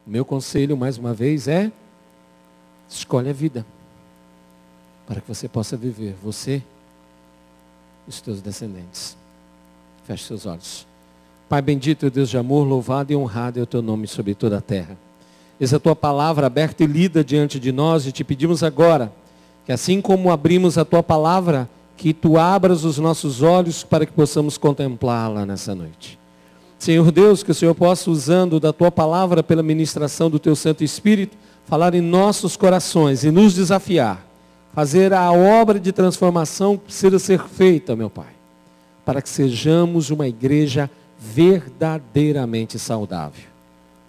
O meu conselho, mais uma vez, é: escolhe a vida, para que você possa viver, você e os teus descendentes. Feche seus olhos. Pai bendito, Deus de amor, louvado e honrado é o teu nome sobre toda a terra. Eis a tua palavra aberta e lida diante de nós, e te pedimos agora, que assim como abrimos a tua palavra, que tu abras os nossos olhos para que possamos contemplá-la nessa noite. Senhor Deus, que o Senhor possa, usando da tua palavra pela ministração do teu Santo Espírito, falar em nossos corações e nos desafiar, fazer a obra de transformação que precisa ser feita, meu Pai, para que sejamos uma igreja verdadeiramente saudável.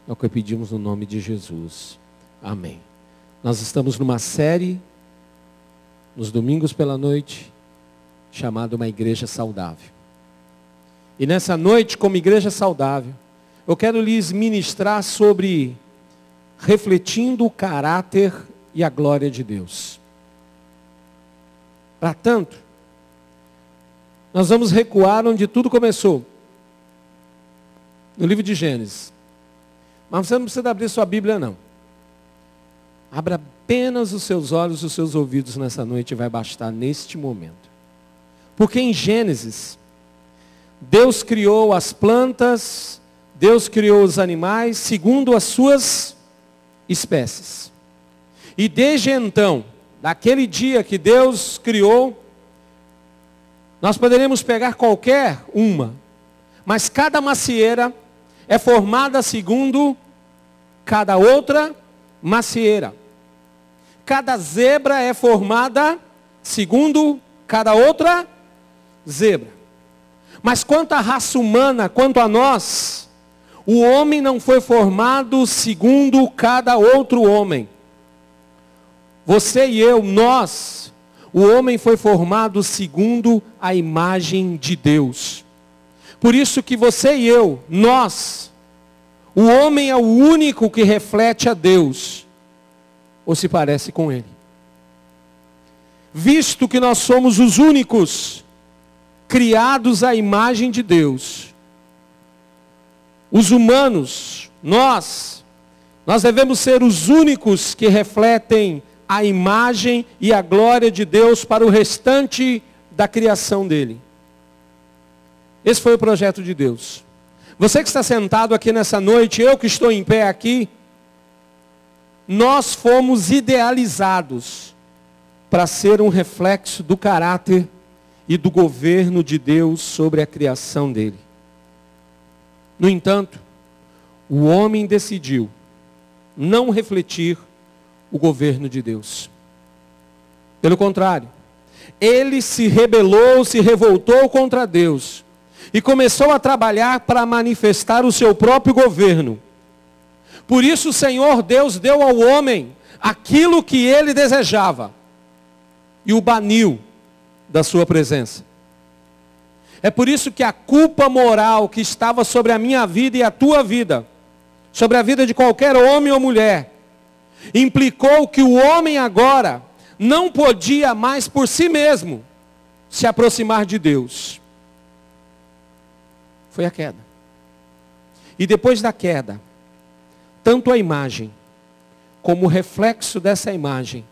É o que pedimos no nome de Jesus. Amém. Nós estamos numa série, nos domingos pela noite, chamada Uma Igreja Saudável. E nessa noite, como igreja saudável, eu quero lhes ministrar sobre refletindo o caráter e a glória de Deus. Para tanto, nós vamos recuar onde tudo começou. No livro de Gênesis. Mas você não precisa abrir sua Bíblia, não. Abra apenas os seus olhos e os seus ouvidos nessa noite, e vai bastar neste momento. Porque em Gênesis, Deus criou as plantas, Deus criou os animais segundo as suas espécies. E desde então, daquele dia que Deus criou, nós poderíamos pegar qualquer uma, mas cada macieira é formada segundo cada outra macieira. Cada zebra é formada segundo cada outra zebra. Mas quanto à raça humana, quanto a nós, o homem não foi formado segundo cada outro homem. Você e eu, nós, o homem foi formado segundo a imagem de Deus. Por isso que você e eu, nós, o homem é o único que reflete a Deus, ou se parece com Ele. Visto que nós somos os únicos criados à imagem de Deus, os humanos, nós devemos ser os únicos que refletem a imagem e a glória de Deus para o restante da criação dele. Esse foi o projeto de Deus. Você que está sentado aqui nessa noite, eu que estou em pé aqui, nós fomos idealizados para ser um reflexo do caráter e do governo de Deus sobre a criação dele. No entanto, o homem decidiu não refletir o governo de Deus. Pelo contrário, ele se rebelou, se revoltou contra Deus e começou a trabalhar para manifestar o seu próprio governo. Por isso o Senhor Deus deu ao homem aquilo que ele desejava e o baniu da sua presença. É por isso que a culpa moral que estava sobre a minha vida e a tua vida, sobre a vida de qualquer homem ou mulher, implicou que o homem agora não podia mais por si mesmo se aproximar de Deus. Foi a queda. E depois da queda, tanto a imagem como o reflexo dessa imagem,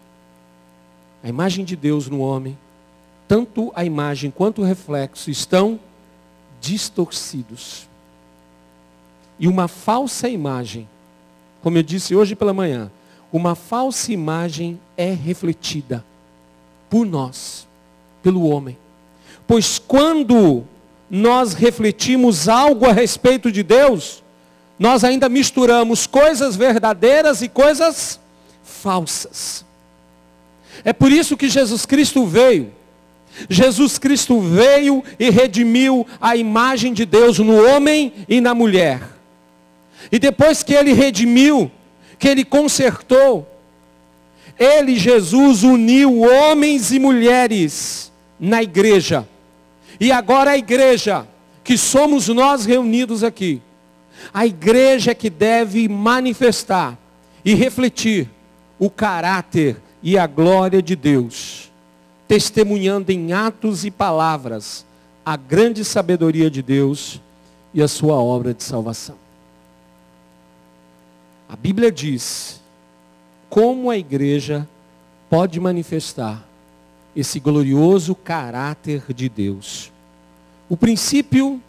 a imagem de Deus no homem, tanto a imagem quanto o reflexo estão distorcidos. E uma falsa imagem, como eu disse hoje pela manhã, uma falsa imagem é refletida por nós, pelo homem. Pois quando nós refletimos algo a respeito de Deus, nós ainda misturamos coisas verdadeiras e coisas falsas. É por isso que Jesus Cristo veio. Jesus Cristo veio e redimiu a imagem de Deus no homem e na mulher. E depois que Ele redimiu, que Ele consertou, Ele, Jesus, uniu homens e mulheres na igreja. E agora a igreja, que somos nós reunidos aqui, a igreja que deve manifestar e refletir o caráter e a glória de Deus, testemunhando em atos e palavras a grande sabedoria de Deus e a sua obra de salvação. A Bíblia diz como a igreja pode manifestar esse glorioso caráter de Deus. O princípio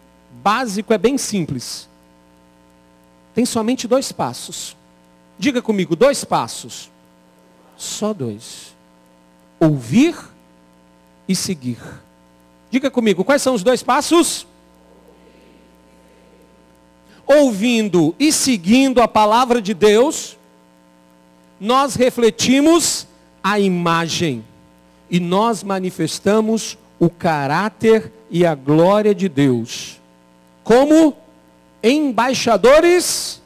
básico é bem simples. Tem somente 2 passos. Diga comigo, 2 passos. Só 2. Ouvir e seguir. Diga comigo, quais são os 2 passos? Ouvindo e seguindo a palavra de Deus, nós refletimos a imagem e nós manifestamos o caráter e a glória de Deus, como embaixadores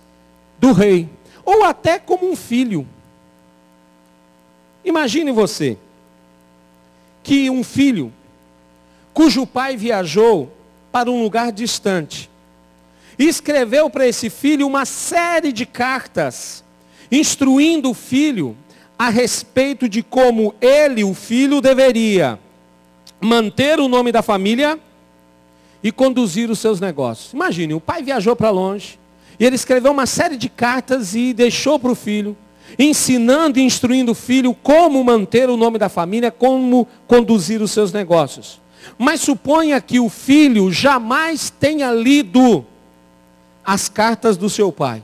do rei, ou até como um filho. Imagine você, que um filho, cujo pai viajou para um lugar distante, e escreveu para esse filho uma série de cartas, instruindo o filho a respeito de como ele, o filho, deveria manter o nome da família e conduzir os seus negócios. Imagine, o pai viajou para longe, e ele escreveu uma série de cartas e deixou para o filho, ensinando e instruindo o filho como manter o nome da família, como conduzir os seus negócios. Mas suponha que o filho jamais tenha lido as cartas do seu pai.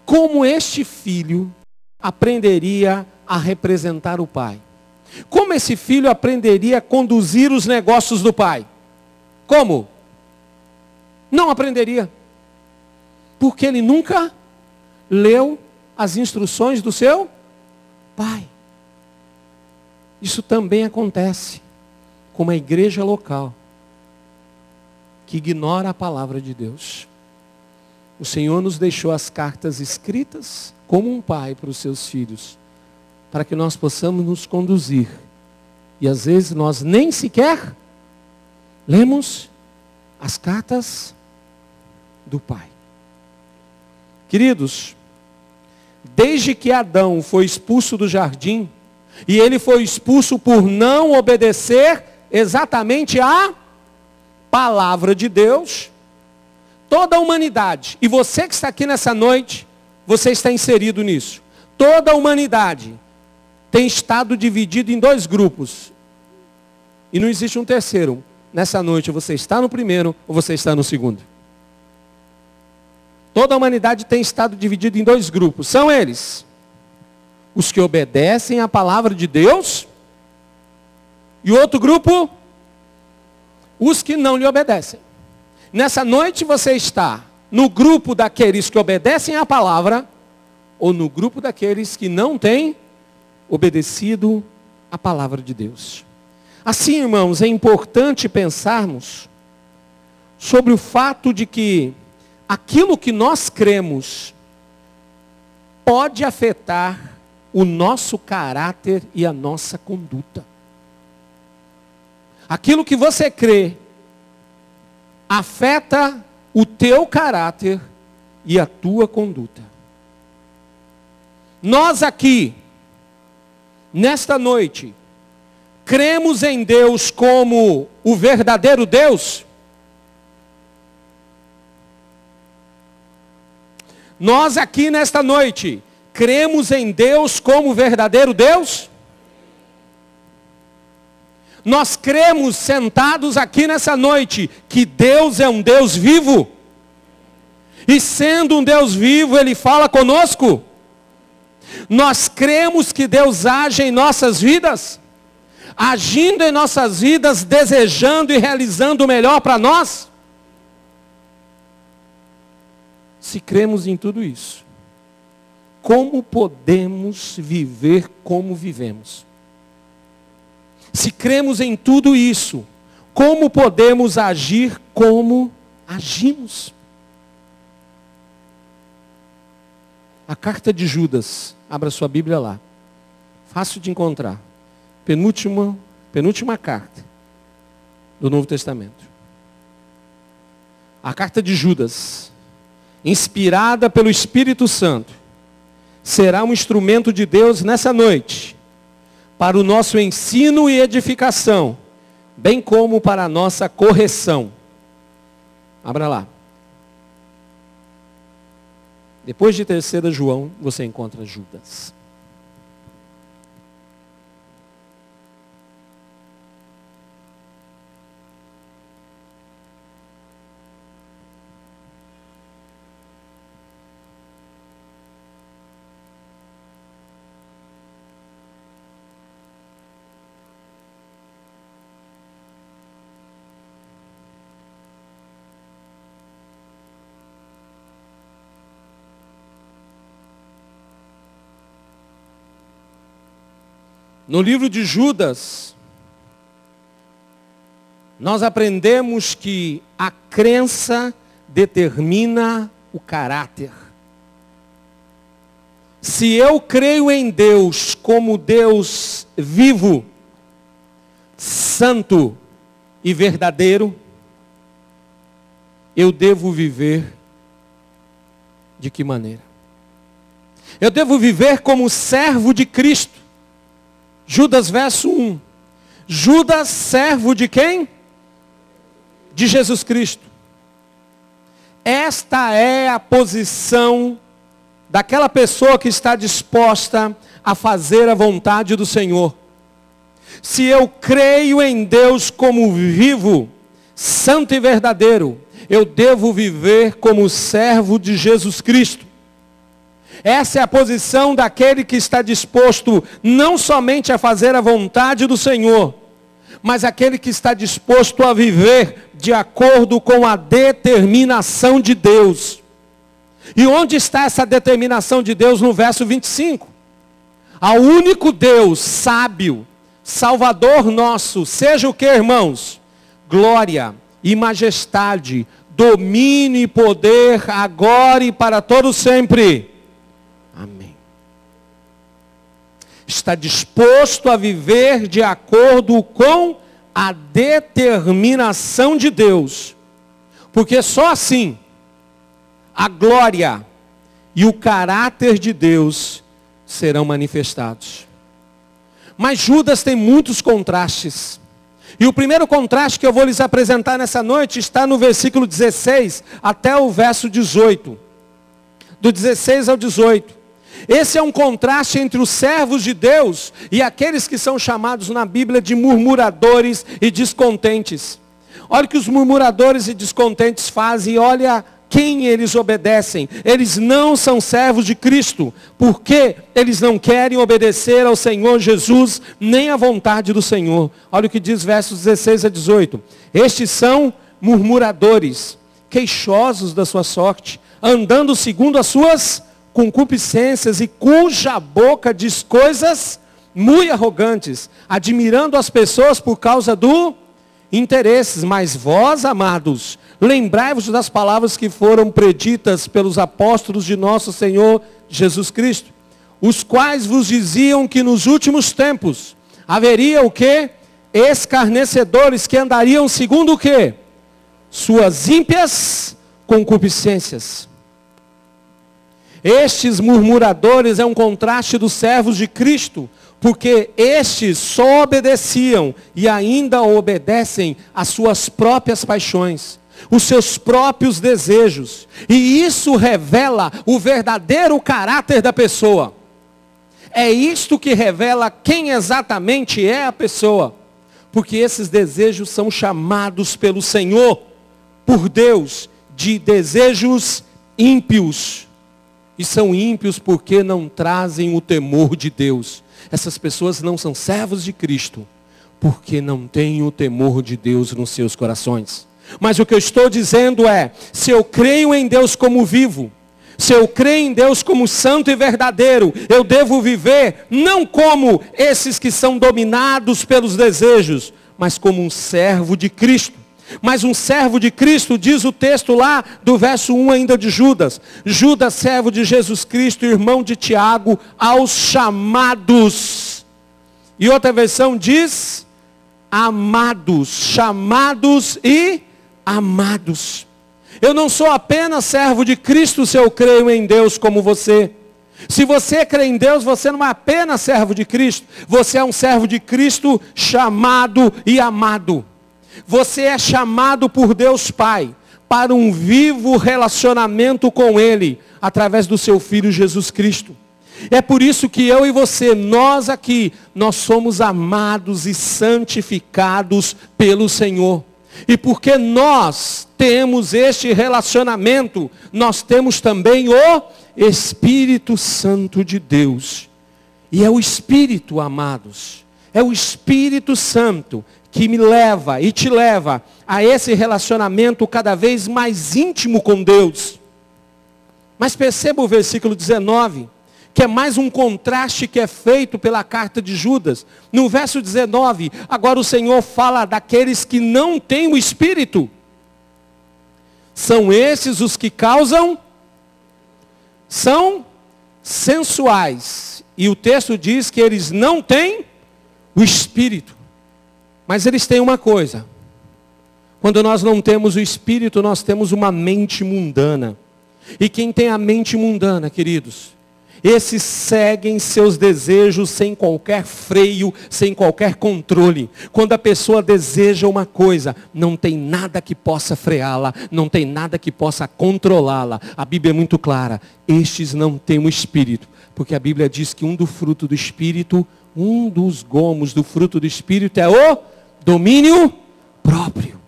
Como este filho aprenderia a representar o pai? Como esse filho aprenderia a conduzir os negócios do pai? Como? Não aprenderia. Porque ele nunca leu as instruções do seu pai. Isso também acontece com uma igreja local que ignora a palavra de Deus. O Senhor nos deixou as cartas escritas como um pai para os seus filhos, para que nós possamos nos conduzir. E às vezes nós nem sequer lemos as cartas do pai. Queridos, desde que Adão foi expulso do jardim, e ele foi expulso por não obedecer exatamente a palavra de Deus, toda a humanidade, e você que está aqui nessa noite, você está inserido nisso. Toda a humanidade tem estado dividida em 2 grupos. E não existe um terceiro. Nessa noite você está no primeiro ou você está no segundo. Toda a humanidade tem estado dividida em 2 grupos. São eles: os que obedecem à palavra de Deus, e outro grupo, os que não lhe obedecem. Nessa noite você está no grupo daqueles que obedecem à palavra, ou no grupo daqueles que não têm obedecido à palavra de Deus. Assim, irmãos, é importante pensarmos sobre o fato de que aquilo que nós cremos pode afetar o nosso caráter e a nossa conduta. Aquilo que você crê afeta o teu caráter e a tua conduta. Nós aqui, nesta noite, cremos em Deus como o verdadeiro Deus? Nós aqui nesta noite, cremos em Deus como o verdadeiro Deus? Nós cremos sentados aqui nessa noite que Deus é um Deus vivo? E sendo um Deus vivo, Ele fala conosco? Nós cremos que Deus age em nossas vidas? Agindo em nossas vidas, desejando e realizando o melhor para nós? Se cremos em tudo isso, como podemos viver como vivemos? Se cremos em tudo isso, como podemos agir como agimos? A carta de Judas, abra sua Bíblia lá, fácil de encontrar, penúltima carta do Novo Testamento. A carta de Judas, inspirada pelo Espírito Santo, será um instrumento de Deus nessa noite, para o nosso ensino e edificação, bem como para a nossa correção. Abra lá. Depois de 3 João, você encontra Judas. No livro de Judas, nós aprendemos que a crença determina o caráter. Se eu creio em Deus como Deus vivo, santo e verdadeiro, eu devo viver de que maneira? Eu devo viver como servo de Cristo. Judas verso 1. Judas, servo de quem? De Jesus Cristo. Esta é a posição daquela pessoa que está disposta a fazer a vontade do Senhor. Se eu creio em Deus como vivo, santo e verdadeiro, eu devo viver como servo de Jesus Cristo. Essa é a posição daquele que está disposto não somente a fazer a vontade do Senhor, mas aquele que está disposto a viver de acordo com a determinação de Deus. E onde está essa determinação de Deus? No verso 25. Ao único Deus sábio, Salvador nosso, seja o que, irmãos? Glória e majestade, domínio e poder, agora e para todo sempre. Amém. Está disposto a viver de acordo com a determinação de Deus. Porque só assim a glória e o caráter de Deus serão manifestados. Mas Judas tem muitos contrastes. E o primeiro contraste que eu vou lhes apresentar nessa noite está no versículo 16 até o verso 18. Do 16 ao 18. Esse é um contraste entre os servos de Deus e aqueles que são chamados na Bíblia de murmuradores e descontentes. Olha o que os murmuradores e descontentes fazem e olha quem eles obedecem. Eles não são servos de Cristo, porque eles não querem obedecer ao Senhor Jesus, nem à vontade do Senhor. Olha o que diz versos 16 a 18. Estes são murmuradores, queixosos da sua sorte, andando segundo as suas concupiscências, e cuja boca diz coisas muito arrogantes, admirando as pessoas por causa do interesses. Mas vós, amados, lembrai-vos das palavras que foram preditas pelos apóstolos de nosso Senhor Jesus Cristo, os quais vos diziam que nos últimos tempos haveria o quê? Escarnecedores que andariam segundo o quê? Suas ímpias concupiscências. Estes murmuradores é um contraste dos servos de Cristo, porque estes só obedeciam e ainda obedecem às suas próprias paixões, os seus próprios desejos. E isso revela o verdadeiro caráter da pessoa. É isto que revela quem exatamente é a pessoa. Porque esses desejos são chamados pelo Senhor, por Deus, de desejos ímpios. E são ímpios porque não trazem o temor de Deus. Essas pessoas não são servos de Cristo, porque não têm o temor de Deus nos seus corações. Mas o que eu estou dizendo é, se eu creio em Deus como vivo, se eu creio em Deus como santo e verdadeiro, eu devo viver não como esses que são dominados pelos desejos, mas como um servo de Cristo. Mas um servo de Cristo, diz o texto lá do verso 1 ainda de Judas. Judas, servo de Jesus Cristo, irmão de Tiago, aos chamados. E outra versão diz, amados, chamados e amados. Eu não sou apenas servo de Cristo se eu creio em Deus como você. Se você crê em Deus, você não é apenas servo de Cristo. Você é um servo de Cristo chamado e amado. Você é chamado por Deus Pai para um vivo relacionamento com Ele, através do seu Filho Jesus Cristo. É por isso que eu e você, nós aqui, nós somos amados e santificados pelo Senhor. E porque nós temos este relacionamento, nós temos também o Espírito Santo de Deus. E é o Espírito, amados, é o Espírito Santo que me leva e te leva a esse relacionamento cada vez mais íntimo com Deus. Mas perceba o versículo 19, que é mais um contraste que é feito pela carta de Judas. No verso 19, agora o Senhor fala daqueles que não têm o Espírito. São esses os que são sensuais. E o texto diz que eles não têm o Espírito. Mas eles têm uma coisa. Quando nós não temos o Espírito, nós temos uma mente mundana. E quem tem a mente mundana, queridos, esses seguem seus desejos sem qualquer freio, sem qualquer controle. Quando a pessoa deseja uma coisa, não tem nada que possa freá-la, não tem nada que possa controlá-la. A Bíblia é muito clara, estes não têm o Espírito. Porque a Bíblia diz que um dos gomos do fruto do Espírito é o domínio próprio.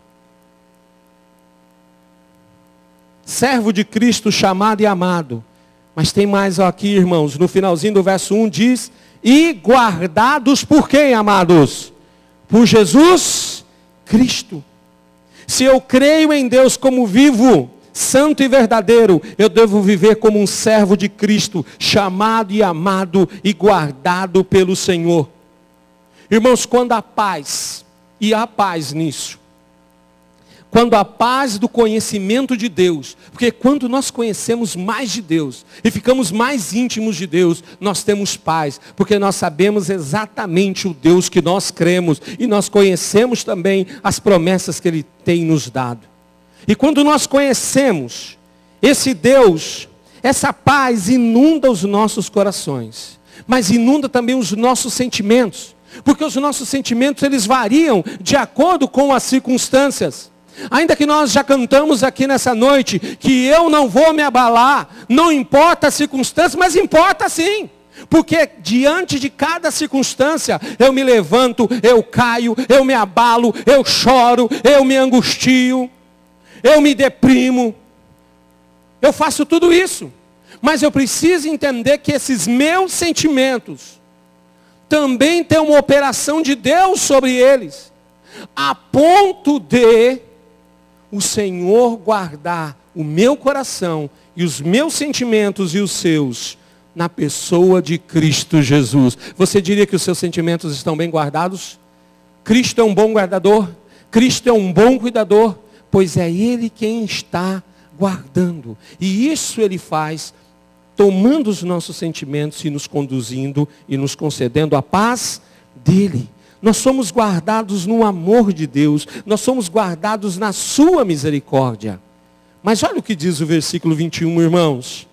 Servo de Cristo, chamado e amado. Mas tem mais aqui, irmãos, no finalzinho do verso 1 diz, e guardados por quem, amados? Por Jesus Cristo. Se eu creio em Deus como vivo, santo e verdadeiro, eu devo viver como um servo de Cristo, chamado e amado e guardado pelo Senhor. Irmãos, quando a paz, e há paz nisso, quando a paz do conhecimento de Deus, porque quando nós conhecemos mais de Deus, e ficamos mais íntimos de Deus, nós temos paz, porque nós sabemos exatamente o Deus que nós cremos, e nós conhecemos também as promessas que Ele tem nos dado. E quando nós conhecemos esse Deus, essa paz inunda os nossos corações, mas inunda também os nossos sentimentos, porque os nossos sentimentos eles variam de acordo com as circunstâncias. Ainda que nós já cantamos aqui nessa noite, que eu não vou me abalar, não importa a circunstância, mas importa sim. Porque diante de cada circunstância, eu me levanto, eu caio, eu me abalo, eu choro, eu me angustio, eu me deprimo. Eu faço tudo isso. Mas eu preciso entender que esses meus sentimentos também têm uma operação de Deus sobre eles. A ponto de o Senhor guardar o meu coração e os meus sentimentos e os seus na pessoa de Cristo Jesus. Você diria que os seus sentimentos estão bem guardados? Cristo é um bom guardador? Cristo é um bom cuidador? Pois é Ele quem está guardando. E isso Ele faz tomando os nossos sentimentos e nos conduzindo e nos concedendo a paz dEle. Nós somos guardados no amor de Deus. Nós somos guardados na sua misericórdia. Mas olha o que diz o versículo 21, irmãos.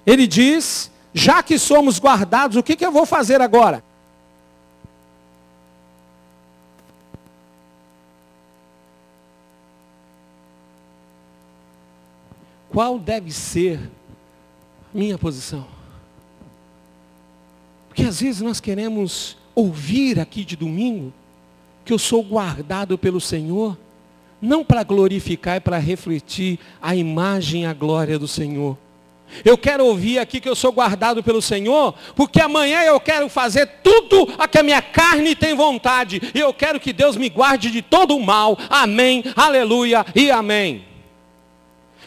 Ele diz, já que somos guardados, o que eu vou fazer agora? Qual deve ser a minha posição? Porque às vezes nós queremos ouvir aqui de domingo que eu sou guardado pelo Senhor, não para glorificar e para refletir a imagem e a glória do Senhor. Eu quero ouvir aqui que eu sou guardado pelo Senhor, porque amanhã eu quero fazer tudo a que a minha carne tem vontade, e eu quero que Deus me guarde de todo o mal. Amém, aleluia e amém.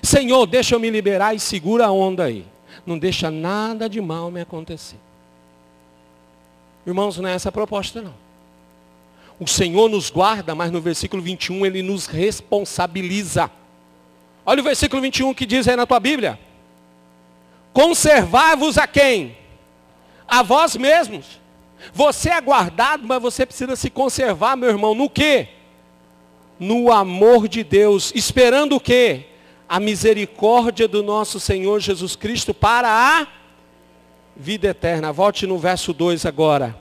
Senhor, deixa eu me liberar e segura a onda aí. Não deixa nada de mal me acontecer. Irmãos, não é essa a proposta não. O Senhor nos guarda, mas no versículo 21 Ele nos responsabiliza. Olha o versículo 21 que diz aí na tua Bíblia. Conservai-vos a quem? A vós mesmos. Você é guardado, mas você precisa se conservar, meu irmão, no quê? No amor de Deus. Esperando o quê? A misericórdia do nosso Senhor Jesus Cristo para a vida eterna. Volte no verso 2 agora.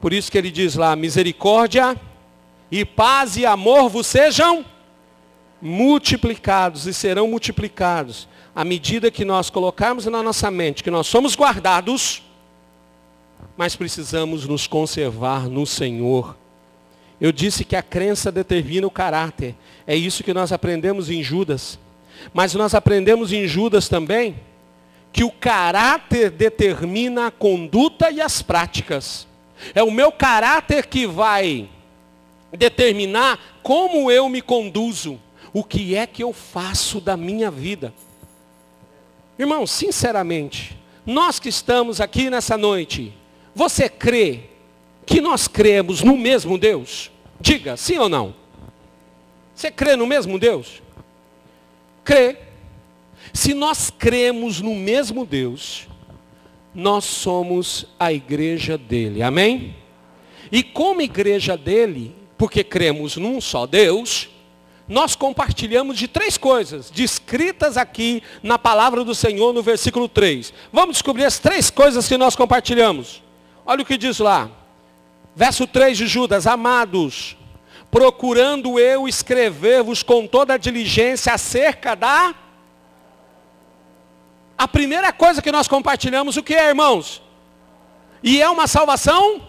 Por isso que ele diz lá, misericórdia e paz e amor vos sejam multiplicados e serão multiplicados à medida que nós colocarmos na nossa mente que nós somos guardados, mas precisamos nos conservar no Senhor. Eu disse que a crença determina o caráter. É isso que nós aprendemos em Judas. Mas nós aprendemos em Judas também que o caráter determina a conduta e as práticas. É o meu caráter que vai determinar como eu me conduzo. O que é que eu faço da minha vida. Irmão, sinceramente, nós que estamos aqui nessa noite, você crê que nós cremos no mesmo Deus? Diga, sim ou não? Você crê no mesmo Deus? Crê. Se nós cremos no mesmo Deus, nós somos a igreja dele, amém? E como igreja dele, porque cremos num só Deus, nós compartilhamos de 3 coisas, descritas aqui na palavra do Senhor no versículo 3. Vamos descobrir as 3 coisas que nós compartilhamos. Olha o que diz lá. Verso 3 de Judas: amados, procurando eu escrever-vos com toda a diligência acerca da... A primeira coisa que nós compartilhamos, o que é, irmãos? E é uma salvação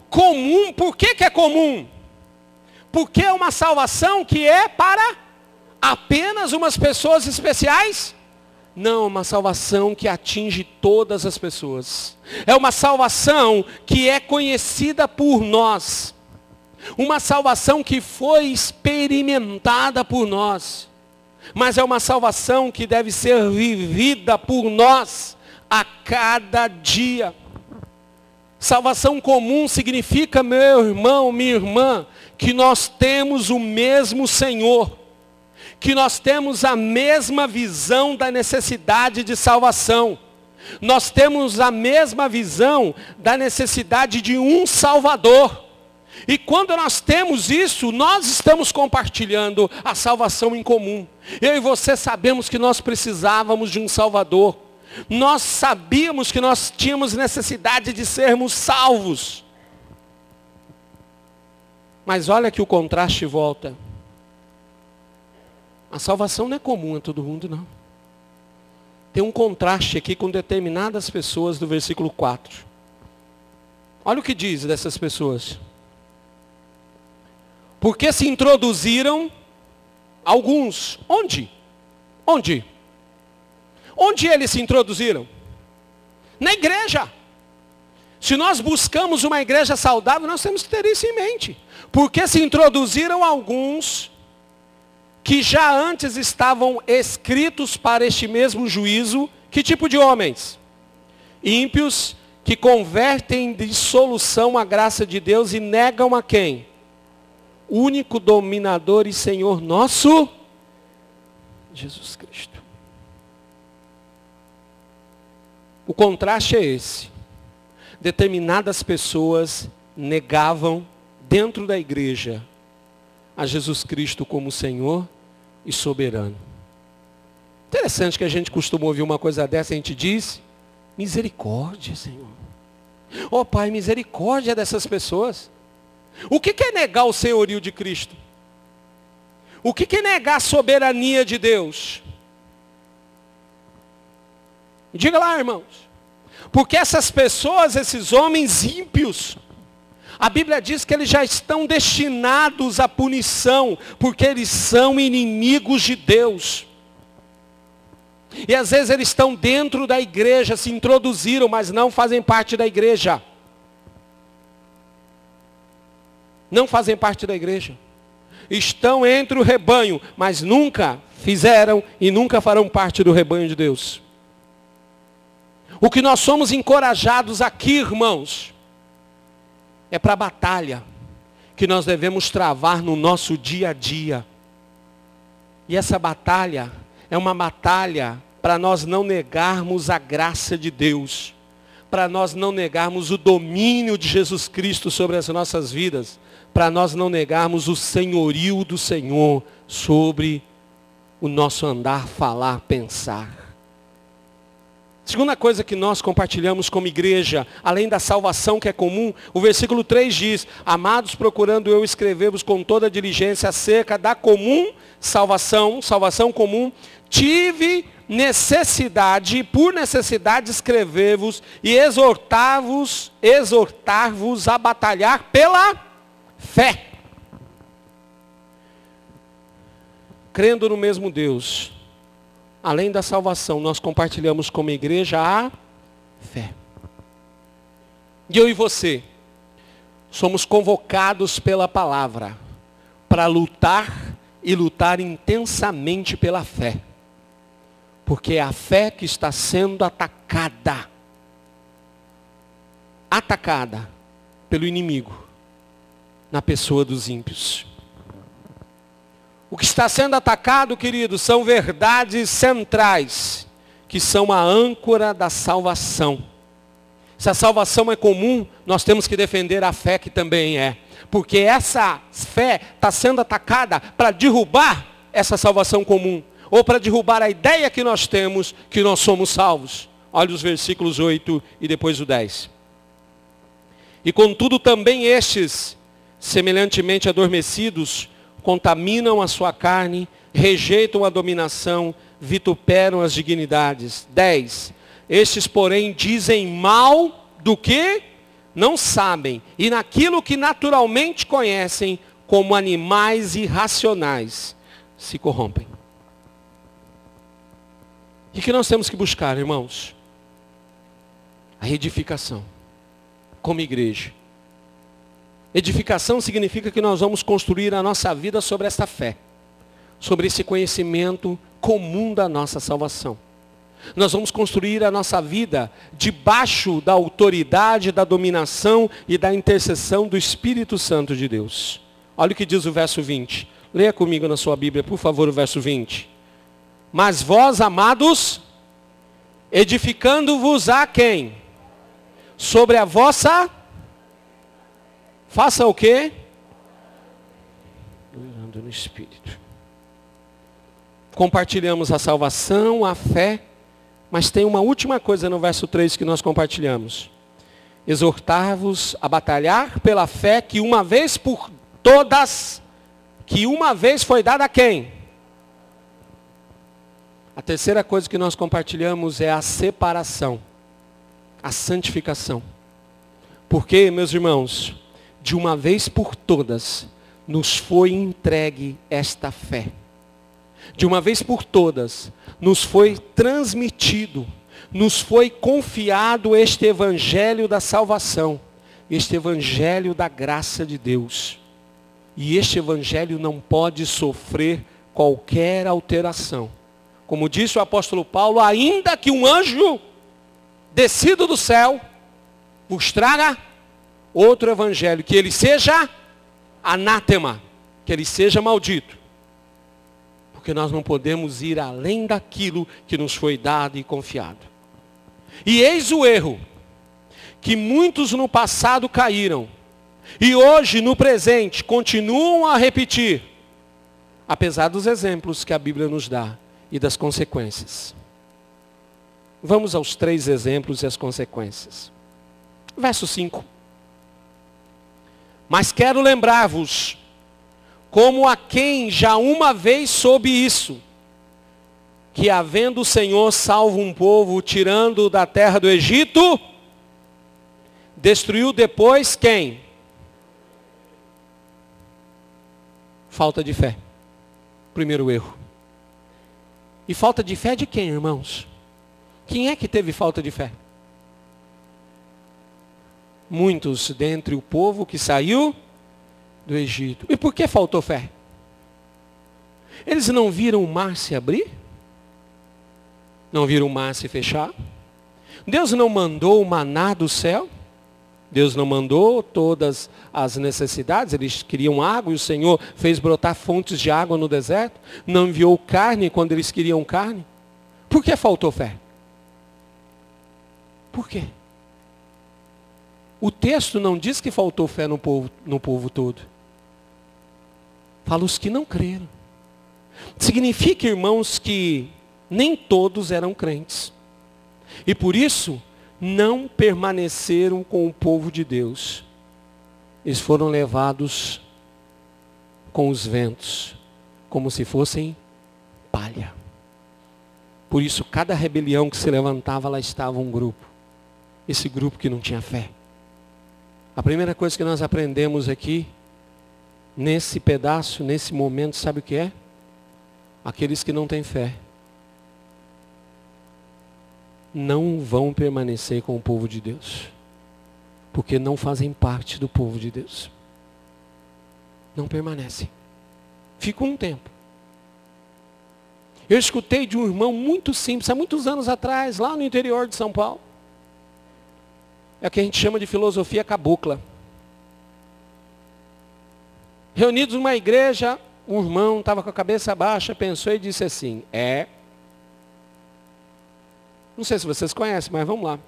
comum. Por que que é comum? Porque é uma salvação que é para apenas umas pessoas especiais? Não, uma salvação que atinge todas as pessoas. É uma salvação que é conhecida por nós. Uma salvação que foi experimentada por nós. Mas é uma salvação que deve ser vivida por nós a cada dia. Salvação comum significa, meu irmão, minha irmã, que nós temos o mesmo Senhor. Que nós temos a mesma visão da necessidade de salvação. Nós temos a mesma visão da necessidade de um Salvador. E quando nós temos isso, nós estamos compartilhando a salvação em comum. Eu e você sabemos que nós precisávamos de um Salvador. Nós sabíamos que nós tínhamos necessidade de sermos salvos. Mas olha que o contraste volta. A salvação não é comum a todo mundo, não. Tem um contraste aqui com determinadas pessoas do versículo 4. Olha o que diz dessas pessoas. Porque se introduziram alguns. Onde? Onde? Onde eles se introduziram? Na igreja. Se nós buscamos uma igreja saudável, nós temos que ter isso em mente. Porque se introduziram alguns que já antes estavam escritos para este mesmo juízo. Que tipo de homens? Ímpios, que convertem em dissolução a graça de Deus e negam a quem? Único dominador e Senhor nosso, Jesus Cristo. O contraste é esse. Determinadas pessoas negavam dentro da igreja a Jesus Cristo como Senhor e soberano. Interessante que a gente costuma ouvir uma coisa dessa, a gente diz: misericórdia, Senhor. Ó Pai, misericórdia dessas pessoas. O que é negar o senhorio de Cristo? O que é negar a soberania de Deus? Diga lá, irmãos. Porque essas pessoas, esses homens ímpios, a Bíblia diz que eles já estão destinados à punição, porque eles são inimigos de Deus. E às vezes eles estão dentro da igreja, se introduziram, mas não fazem parte da igreja. Não fazem parte da igreja. Estão entre o rebanho, mas nunca fizeram e nunca farão parte do rebanho de Deus. O que nós somos encorajados aqui, irmãos, é para a batalha que nós devemos travar no nosso dia a dia. E essa batalha é uma batalha para nós não negarmos a graça de Deus, para nós não negarmos o domínio de Jesus Cristo sobre as nossas vidas, para nós não negarmos o senhorio do Senhor sobre o nosso andar, falar, pensar. Segunda coisa que nós compartilhamos como igreja, além da salvação que é comum, o versículo 3 diz: amados, procurando eu escrever-vos com toda diligência acerca da comum salvação comum, tive necessidade, por necessidade, escrever-vos e exortar-vos a batalhar pela fé. Crendo no mesmo Deus, além da salvação, nós compartilhamos como igreja a fé. E eu e você somos convocados pela palavra para lutar e lutar intensamente pela fé. Porque é a fé que está sendo atacada pelo inimigo na pessoa dos ímpios. O que está sendo atacado, queridos, são verdades centrais, que são a âncora da salvação. Se a salvação é comum, nós temos que defender a fé que também é. Porque essa fé está sendo atacada para derrubar essa salvação comum. Ou para derrubar a ideia que nós temos que nós somos salvos. Olha os versículos 8 e depois o 10. E contudo também estes, semelhantemente adormecidos, contaminam a sua carne, rejeitam a dominação, vituperam as dignidades. 10. Estes, porém, dizem mal do que não sabem, e naquilo que naturalmente conhecem, como animais irracionais, se corrompem. O que nós temos que buscar, irmãos? A edificação, como igreja. Edificação significa que nós vamos construir a nossa vida sobre essa fé, sobre esse conhecimento comum da nossa salvação. Nós vamos construir a nossa vida debaixo da autoridade, da dominação e da intercessão do Espírito Santo de Deus. Olha o que diz o verso 20. Leia comigo na sua Bíblia, por favor, o verso 20. Mas vós, amados, edificando-vos a quem? Sobre a vossa... Faça o quê? Orando no Espírito. Compartilhamos a salvação, a fé, mas tem uma última coisa no verso 3 que nós compartilhamos. Exortar-vos a batalhar pela fé que uma vez por todas, que uma vez foi dada a quem? A terceira coisa que nós compartilhamos é a separação, a santificação. Porque, meus irmãos, de uma vez por todas, nos foi entregue esta fé. De uma vez por todas, nos foi transmitido, nos foi confiado este evangelho da salvação, este evangelho da graça de Deus. E este evangelho não pode sofrer qualquer alteração. Como disse o apóstolo Paulo, ainda que um anjo descido do céu vos traga outro evangelho, que ele seja anátema, que ele seja maldito. Porque nós não podemos ir além daquilo que nos foi dado e confiado. E eis o erro, que muitos no passado caíram, e hoje no presente continuam a repetir, apesar dos exemplos que a Bíblia nos dá e das consequências. Vamos aos 3 exemplos e as consequências. Verso 5. Mas quero lembrar-vos, como a quem já uma vez soube isso, que havendo o Senhor salvo um povo, tirando da terra do Egito, destruiu depois quem? Falta de fé. Primeiro erro. E falta de fé de quem, irmãos? Quem é que teve falta de fé? Muitos dentre o povo que saiu do Egito. E por que faltou fé? Eles não viram o mar se abrir? Não viram o mar se fechar? Deus não mandou o maná do céu? Deus não mandou todas as necessidades? Eles queriam água e o Senhor fez brotar fontes de água no deserto? Não enviou carne quando eles queriam carne? Por que faltou fé? Por quê? O texto não diz que faltou fé no povo todo. Fala os que não creram. Significa, irmãos, que nem todos eram crentes. E por isso, não permaneceram com o povo de Deus. Eles foram levados com os ventos, como se fossem palha. Por isso, cada rebelião que se levantava, lá estava um grupo. Esse grupo que não tinha fé. A primeira coisa que nós aprendemos aqui, nesse pedaço, nesse momento, sabe o que é? Aqueles que não têm fé não vão permanecer com o povo de Deus, porque não fazem parte do povo de Deus. Não permanecem. Ficam um tempo. Eu escutei de um irmão muito simples, há muitos anos atrás, lá no interior de São Paulo. É o que a gente chama de filosofia cabocla. Reunidos numa igreja, um irmão estava com a cabeça baixa, pensou e disse assim, não sei se vocês conhecem, mas vamos lá.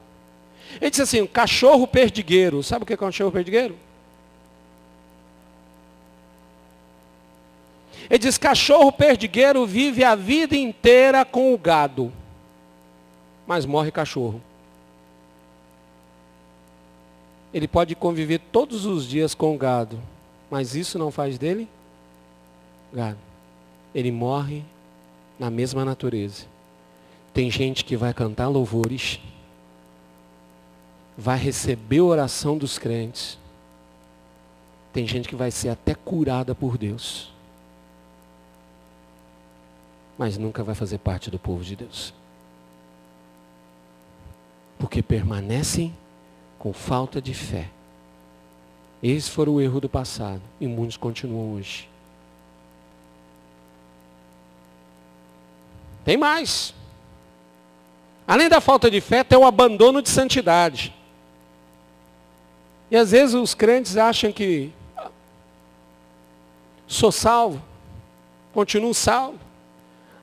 Ele disse assim, cachorro perdigueiro. Sabe o que é um cachorro perdigueiro? Ele diz, cachorro perdigueiro vive a vida inteira com o gado, mas morre cachorro. Ele pode conviver todos os dias com o gado, mas isso não faz dele gado. Ele morre na mesma natureza. Tem gente que vai cantar louvores, vai receber a oração dos crentes. Tem gente que vai ser até curada por Deus, mas nunca vai fazer parte do povo de Deus. Porque permanecem com falta de fé. Esse foi o erro do passado e muitos continuam hoje. Tem mais. Além da falta de fé, tem o abandono de santidade. E às vezes os crentes acham que sou salvo, continuo salvo.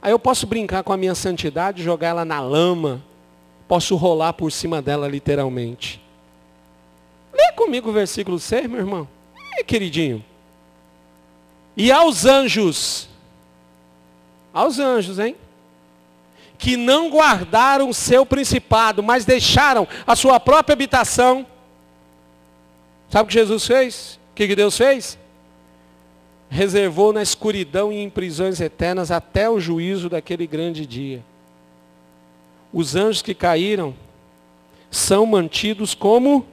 Aí eu posso brincar com a minha santidade, jogar ela na lama, posso rolar por cima dela literalmente. Lê comigo o versículo 6, meu irmão. Queridinho. E aos anjos, hein? Que não guardaram o seu principado, mas deixaram a sua própria habitação. Sabe o que Jesus fez? O que Deus fez? Reservou na escuridão e em prisões eternas até o juízo daquele grande dia. Os anjos que caíram são mantidos como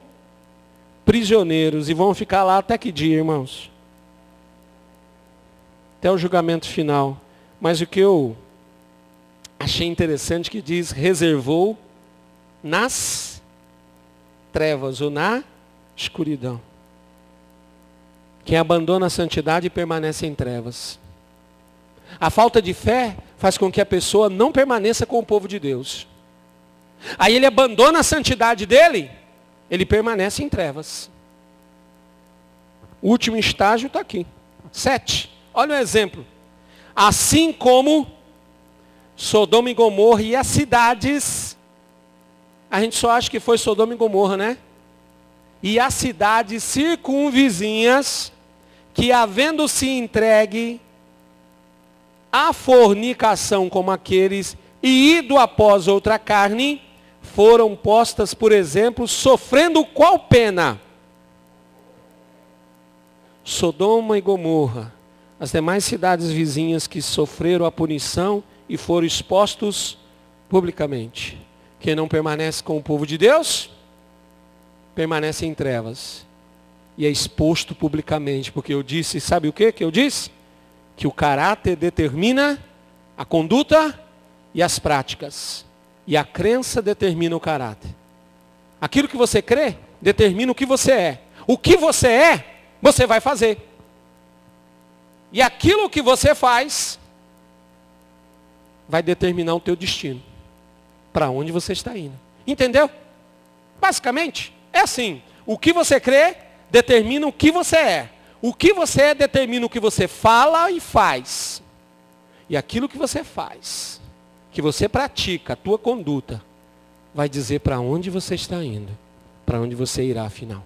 prisioneiros e vão ficar lá até que dia, irmãos? Até o julgamento final. Mas o que eu achei interessante que diz, reservou nas trevas ou na escuridão. Quem abandona a santidade permanece em trevas. A falta de fé faz com que a pessoa não permaneça com o povo de Deus. Aí ele abandona a santidade dele, ele permanece em trevas. O último estágio está aqui. 7. Olha o exemplo. Assim como Sodoma e Gomorra e as cidades, a gente só acha que foi Sodoma e Gomorra, né? E as cidades circunvizinhas, que havendo-se entregue à fornicação como aqueles, e ido após outra carne, foram postas, por exemplo, sofrendo qual pena? Sodoma e Gomorra, as demais cidades vizinhas que sofreram a punição e foram expostos publicamente. Quem não permanece com o povo de Deus, permanece em trevas. E é exposto publicamente, porque eu disse, sabe o que eu disse? Que o caráter determina a conduta e as práticas. E a crença determina o caráter. Aquilo que você crê, determina o que você é. O que você é, você vai fazer. E aquilo que você faz, vai determinar o teu destino. Para onde você está indo. Entendeu? Basicamente, é assim. O que você crê, determina o que você é. O que você é, determina o que você fala e faz. E aquilo que você faz, que você pratica, a tua conduta, vai dizer para onde você está indo. Para onde você irá afinal.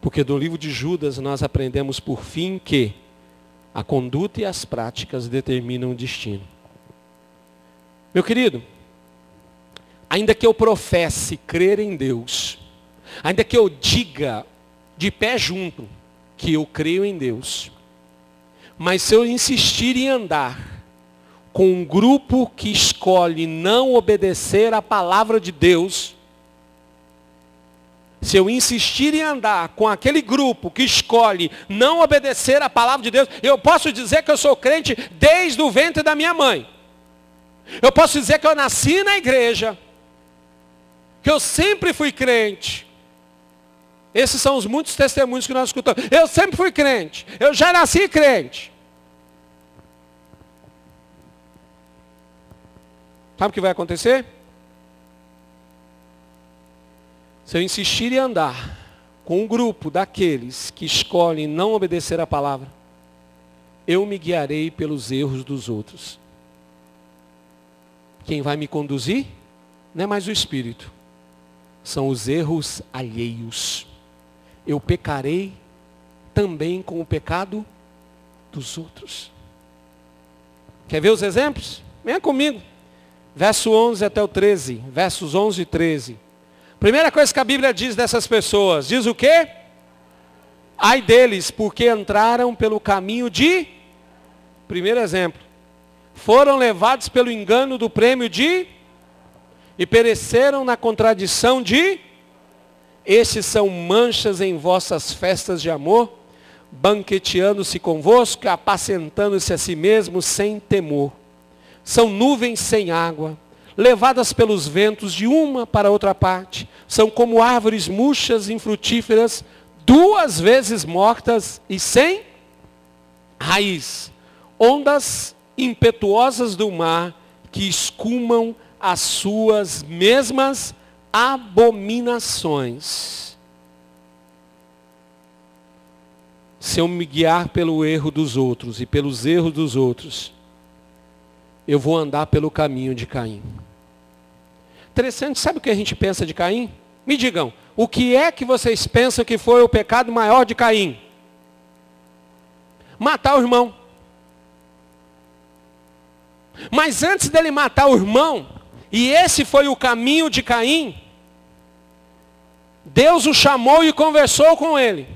Porque do livro de Judas nós aprendemos por fim que a conduta e as práticas determinam o destino. Meu querido, ainda que eu professe crer em Deus, ainda que eu diga de pé junto que eu creio em Deus, mas se eu insistir em andar com um grupo que escolhe não obedecer à palavra de Deus, se eu insistir em andar com aquele grupo que escolhe não obedecer à palavra de Deus, eu posso dizer que eu sou crente desde o ventre da minha mãe. Eu posso dizer que eu nasci na igreja, que eu sempre fui crente. Esses são os muitos testemunhos que nós escutamos. Eu sempre fui crente, eu já nasci crente. Sabe o que vai acontecer? Se eu insistir em andar com um grupo daqueles que escolhem não obedecer à palavra, eu me guiarei pelos erros dos outros. Quem vai me conduzir não é mais o Espírito, são os erros alheios. Eu pecarei também com o pecado dos outros. Quer ver os exemplos? Venha comigo. Verso 11 até o 13. Versos 11 e 13. Primeira coisa que a Bíblia diz dessas pessoas. Diz o quê? Ai deles, porque entraram pelo caminho de... Primeiro exemplo. Foram levados pelo engano do prêmio de... E pereceram na contradição de... Estes são manchas em vossas festas de amor, banqueteando-se convosco, apacentando-se a si mesmos sem temor. São nuvens sem água, levadas pelos ventos de uma para outra parte. São como árvores murchas, infrutíferas, 2 vezes mortas e sem raiz. Ondas impetuosas do mar que escumam as suas mesmas abominações. Se eu me guiar pelo erro dos outros e pelos erros dos outros, eu vou andar pelo caminho de Caim. Interessante, sabe o que a gente pensa de Caim? Me digam, o que é que vocês pensam que foi o pecado maior de Caim? Matar o irmão. Mas antes dele matar o irmão, e esse foi o caminho de Caim, Deus o chamou e conversou com ele.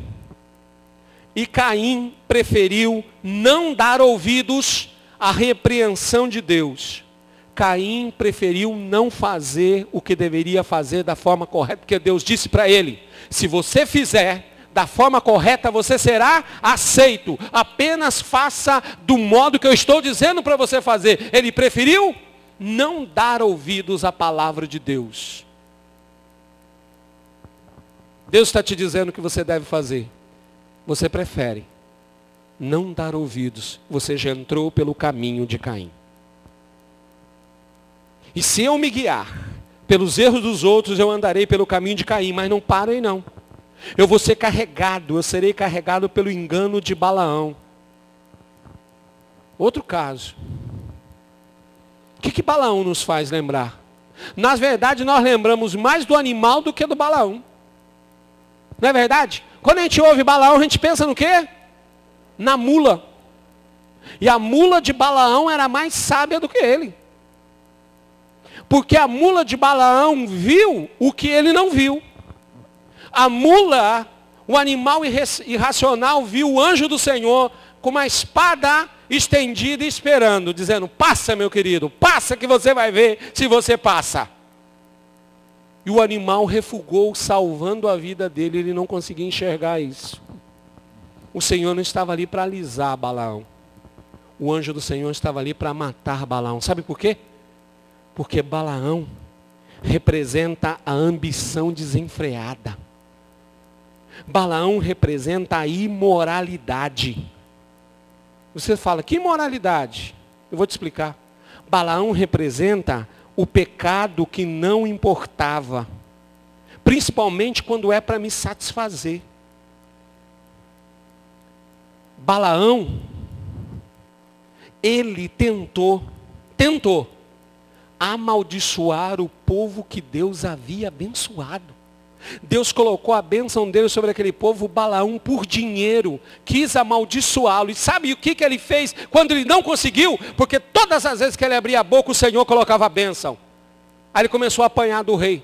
E Caim preferiu não dar ouvidos à repreensão de Deus. Caim preferiu não fazer o que deveria fazer da forma correta, porque Deus disse para ele, se você fizer da forma correta, você será aceito. Apenas faça do modo que eu estou dizendo para você fazer. Ele preferiu não dar ouvidos à palavra de Deus. Deus está te dizendo o que você deve fazer. Você prefere não dar ouvidos. Você já entrou pelo caminho de Caim. E se eu me guiar pelos erros dos outros, eu andarei pelo caminho de Caim. Mas não paro aí não. Eu vou ser carregado, eu serei carregado pelo engano de Balaão. Outro caso. O que Balaão nos faz lembrar? Na verdade, nós lembramos mais do animal do que do Balaão. Não é verdade? Quando a gente ouve Balaão, a gente pensa no quê? Na mula. E a mula de Balaão era mais sábia do que ele. Porque a mula de Balaão viu o que ele não viu. A mula, o animal irracional, viu o anjo do Senhor com uma espada estendida e esperando, dizendo, passa meu querido, passa que você vai ver se você passa. E o animal refugou, salvando a vida dele, ele não conseguia enxergar isso. O Senhor não estava ali para alisar Balaão. O anjo do Senhor estava ali para matar Balaão. Sabe por quê? Porque Balaão representa a ambição desenfreada. Balaão representa a imoralidade. Você fala, que imoralidade? Eu vou te explicar. Balaão representa o pecado que não importava. Principalmente quando é para me satisfazer. Balaão, ele tentou amaldiçoar o povo que Deus havia abençoado. Deus colocou a bênção dele sobre aquele povo. Balaão, por dinheiro, quis amaldiçoá-lo. E sabe o que ele fez quando ele não conseguiu? Porque todas as vezes que ele abria a boca, o Senhor colocava a bênção. Aí ele começou a apanhar do rei.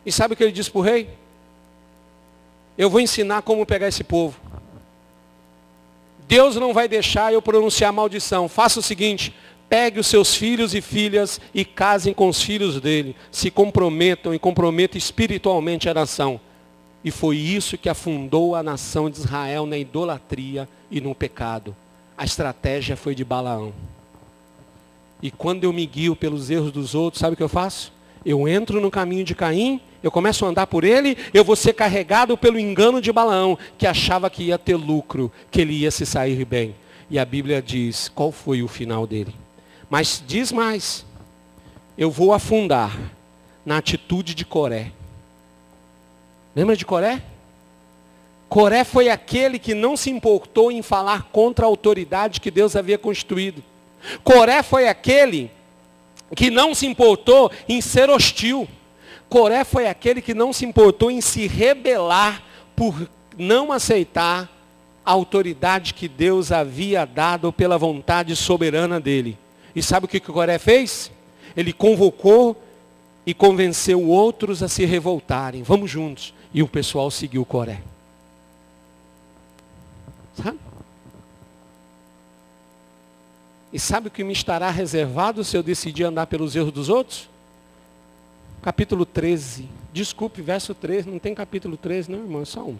E sabe o que ele disse para o rei? Eu vou ensinar como pegar esse povo. Deus não vai deixar eu pronunciar maldição. Faça o seguinte, pegue os seus filhos e filhas e casem com os filhos dele. Se comprometam e comprometam espiritualmente a nação. E foi isso que afundou a nação de Israel na idolatria e no pecado. A estratégia foi de Balaão. E quando eu me guio pelos erros dos outros, sabe o que eu faço? Eu entro no caminho de Caim, eu começo a andar por ele, eu vou ser carregado pelo engano de Balaão, que achava que ia ter lucro, que ele ia se sair bem. E a Bíblia diz, qual foi o final dele? Mas diz mais, eu vou afundar na atitude de Coré. Lembra de Coré? Coré foi aquele que não se importou em falar contra a autoridade que Deus havia constituído. Coré foi aquele que não se importou em ser hostil. Coré foi aquele que não se importou em se rebelar por não aceitar a autoridade que Deus havia dado pela vontade soberana dele. E sabe o que Coré fez? Ele convocou e convenceu outros a se revoltarem. Vamos juntos. E o pessoal seguiu Coré. Sabe? E sabe o que me estará reservado se eu decidir andar pelos erros dos outros? Capítulo 13. Desculpe, verso 13. Não tem capítulo 13, não, irmão. É só um.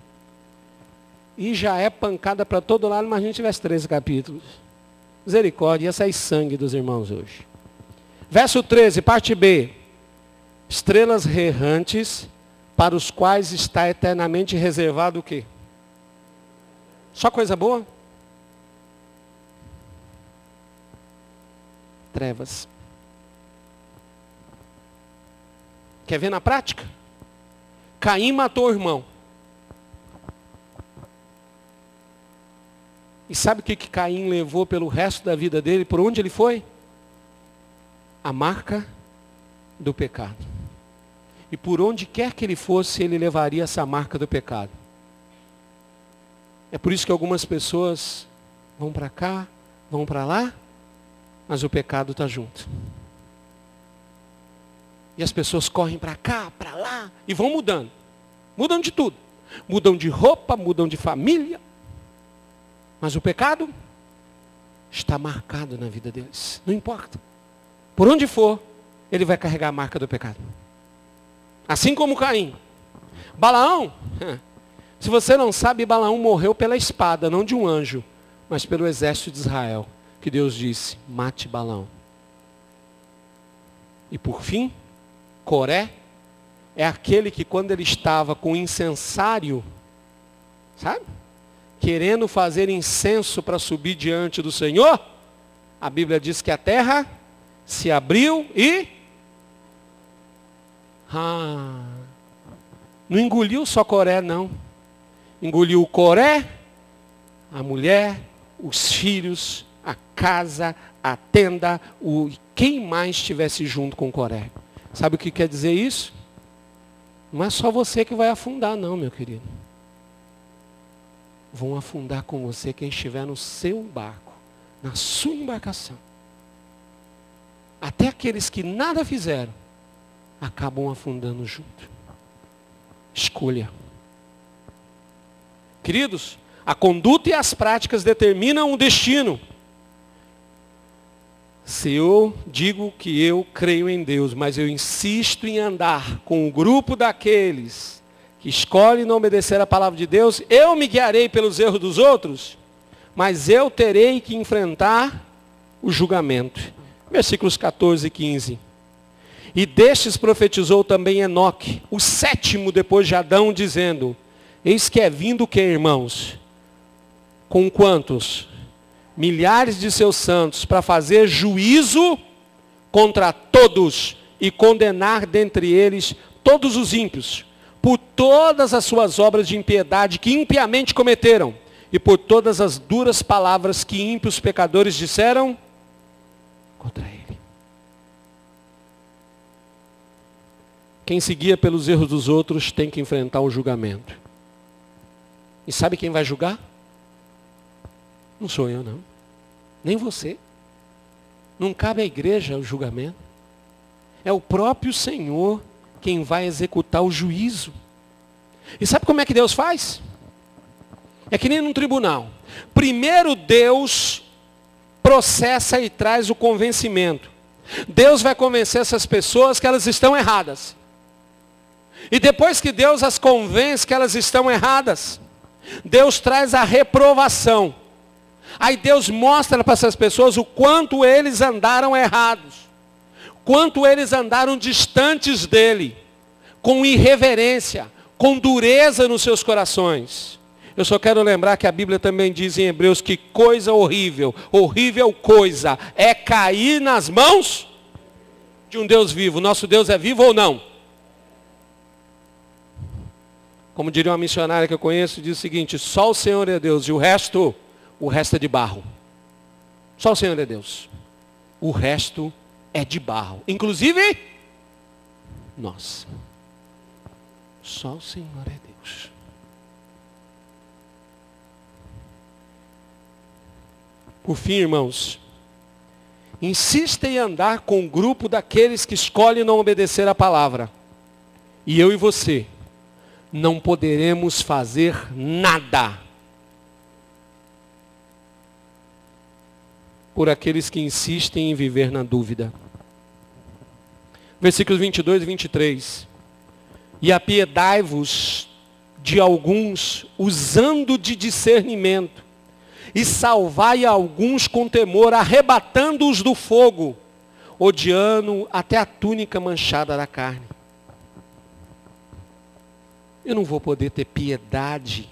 E já é pancada para todo lado, mas a gente tivesse 13 capítulos. Misericórdia, ia sair sangue dos irmãos hoje. Verso 13, parte B. Estrelas errantes, para os quais está eternamente reservado o quê? Só coisa boa? Trevas. Quer ver na prática? Caim matou o irmão. E sabe o que Caim levou pelo resto da vida dele? Por onde ele foi? A marca do pecado. E por onde quer que ele fosse, ele levaria essa marca do pecado. É por isso que algumas pessoas vão para cá, vão para lá, mas o pecado está junto. E as pessoas correm para cá, para lá, e vão mudando. Mudam de tudo. Mudam de roupa, mudam de família. Mas o pecado está marcado na vida deles. Não importa. Por onde for, ele vai carregar a marca do pecado. Assim como Caim. Balaão, se você não sabe, Balaão morreu pela espada, não de um anjo, mas pelo exército de Israel. Que Deus disse, mate Balaão. E por fim, Coré é aquele que quando ele estava com o incensário, sabe? Querendo fazer incenso para subir diante do Senhor, a Bíblia diz que a terra se abriu e... não engoliu só Coré, não. Engoliu Coré, a mulher, os filhos, a casa, a tenda, quem mais estivesse junto com Coré. Sabe o que quer dizer isso? Não é só você que vai afundar, não, meu querido. Vão afundar com você quem estiver no seu barco, na sua embarcação. Até aqueles que nada fizeram, acabam afundando junto. Escolha. Queridos, a conduta e as práticas determinam o destino. Se eu digo que eu creio em Deus, mas eu insisto em andar com o grupo daqueles que escolhem não obedecer a palavra de Deus, eu me guiarei pelos erros dos outros, mas eu terei que enfrentar o julgamento. Versículos 14 e 15. E destes profetizou também Enoque, o sétimo depois de Adão, dizendo, eis que é vindo o que, irmãos? Com quantos? Milhares de seus santos, para fazer juízo contra todos e condenar dentre eles todos os ímpios, por todas as suas obras de impiedade que impiamente cometeram, e por todas as duras palavras que ímpios pecadores disseram contra ele. Quem se guia pelos erros dos outros tem que enfrentar o julgamento. E sabe quem vai julgar? Não sou eu, não. Nem você. Não cabe à igreja o julgamento. É o próprio Senhor quem vai executar o juízo. E sabe como é que Deus faz? É que nem num tribunal. Primeiro Deus processa e traz o convencimento. Deus vai convencer essas pessoas que elas estão erradas. E depois que Deus as convence que elas estão erradas, Deus traz a reprovação. Aí Deus mostra para essas pessoas o quanto eles andaram errados. Quanto eles andaram distantes dele. Com irreverência, com dureza nos seus corações. Eu só quero lembrar que a Bíblia também diz em Hebreus que coisa horrível, horrível coisa, é cair nas mãos de um Deus vivo. Nosso Deus é vivo ou não? Como diria uma missionária que eu conheço, diz o seguinte: só o Senhor é Deus e o resto é de barro. Só o Senhor é Deus. O resto é de barro. Inclusive, nós. Só o Senhor é Deus. Por fim, irmãos, insista em andar com o grupo daqueles que escolhem não obedecer a palavra. E eu e você não poderemos fazer nada por aqueles que insistem em viver na dúvida. Versículos 22 e 23. E apiedai-vos de alguns, usando de discernimento, e salvai alguns com temor, arrebatando-os do fogo, odiando até a túnica manchada da carne. Eu não vou poder ter piedade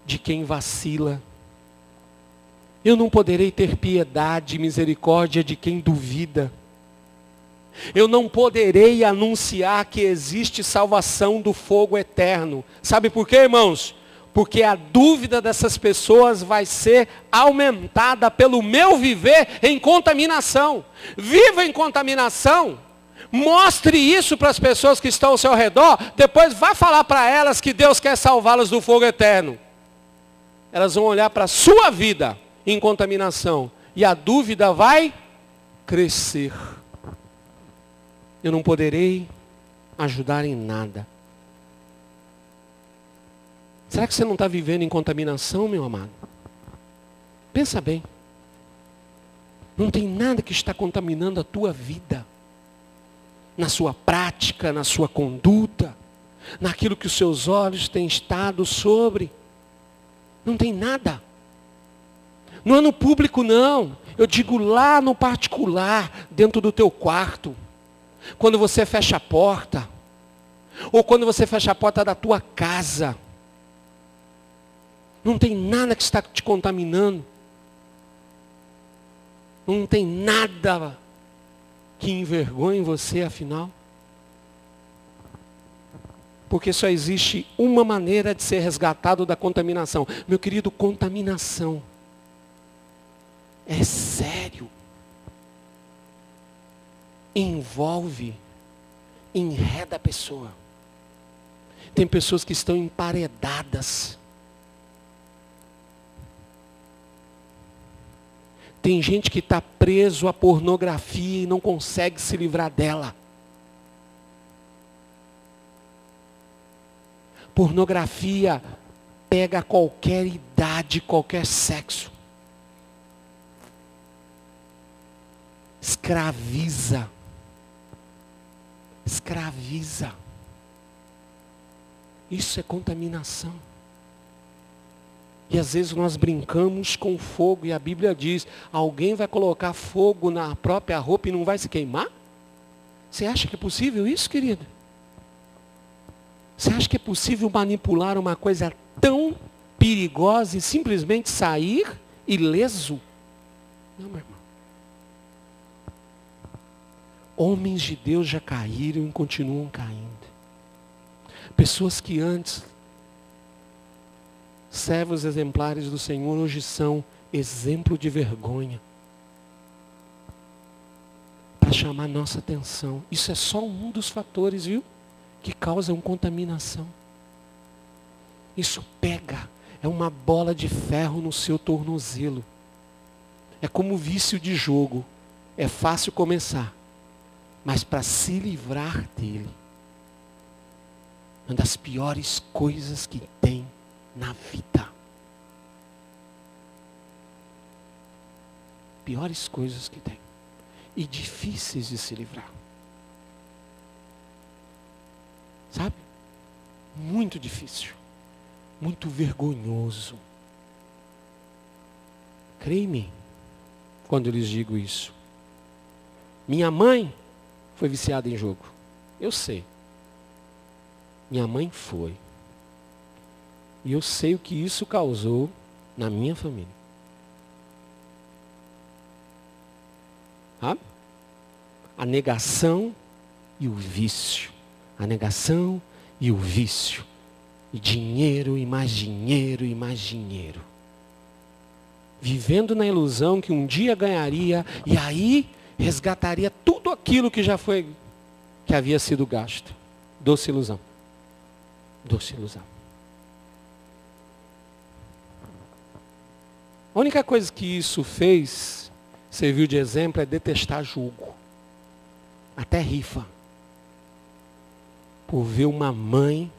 de quem vacila. Eu não poderei ter piedade e misericórdia de quem duvida. Eu não poderei anunciar que existe salvação do fogo eterno. Sabe por quê, irmãos? Porque a dúvida dessas pessoas vai ser aumentada pelo meu viver em contaminação. Viva em contaminação. Mostre isso para as pessoas que estão ao seu redor. Depois vá falar para elas que Deus quer salvá-las do fogo eterno. Elas vão olhar para a sua vida em contaminação. E a dúvida vai crescer. Eu não poderei ajudar em nada. Será que você não está vivendo em contaminação, meu amado? Pensa bem. Não tem nada que está contaminando a tua vida. Na sua prática, na sua conduta, naquilo que os seus olhos têm estado sobre. Não tem nada. Não é no público, não. Eu digo lá no particular, dentro do teu quarto. Quando você fecha a porta. Ou quando você fecha a porta da tua casa. Não tem nada que está te contaminando. Não tem nada que envergonhe você, afinal. Porque só existe uma maneira de ser resgatado da contaminação. Meu querido, contaminação é sério. Envolve, enreda a pessoa. Tem pessoas que estão emparedadas. Tem gente que está preso à pornografia e não consegue se livrar dela. Pornografia pega qualquer idade, qualquer sexo. Escraviza. Escraviza. Isso é contaminação. E às vezes nós brincamos com fogo e a Bíblia diz, alguém vai colocar fogo na própria roupa e não vai se queimar? Você acha que é possível isso, querido? Você acha que é possível manipular uma coisa tão perigosa e simplesmente sair ileso? Não, meu irmão. Homens de Deus já caíram e continuam caindo. Pessoas que antes, servos exemplares do Senhor, hoje são exemplo de vergonha. Para chamar nossa atenção. Isso é só um dos fatores, viu? Que causam contaminação. Isso pega. É uma bola de ferro no seu tornozelo. É como vício de jogo. É fácil começar. mas para se livrar dele. Uma das piores coisas que tem na vida. Piores coisas que tem. E difíceis de se livrar. Sabe? Muito difícil. Muito vergonhoso. Creia-me quando eu lhes digo isso. Minha mãe foi viciada em jogo. Eu sei. Minha mãe foi. E eu sei o que isso causou na minha família. Sabe? A negação e o vício. A negação e o vício. E dinheiro, e mais dinheiro, e mais dinheiro. Vivendo na ilusão que um dia ganharia, e aí resgataria tudo aquilo que já foi, que havia sido gasto. Doce ilusão. Doce ilusão. A única coisa que isso fez, serviu de exemplo, é detestar julgo. Até rifa. Por ver uma mãe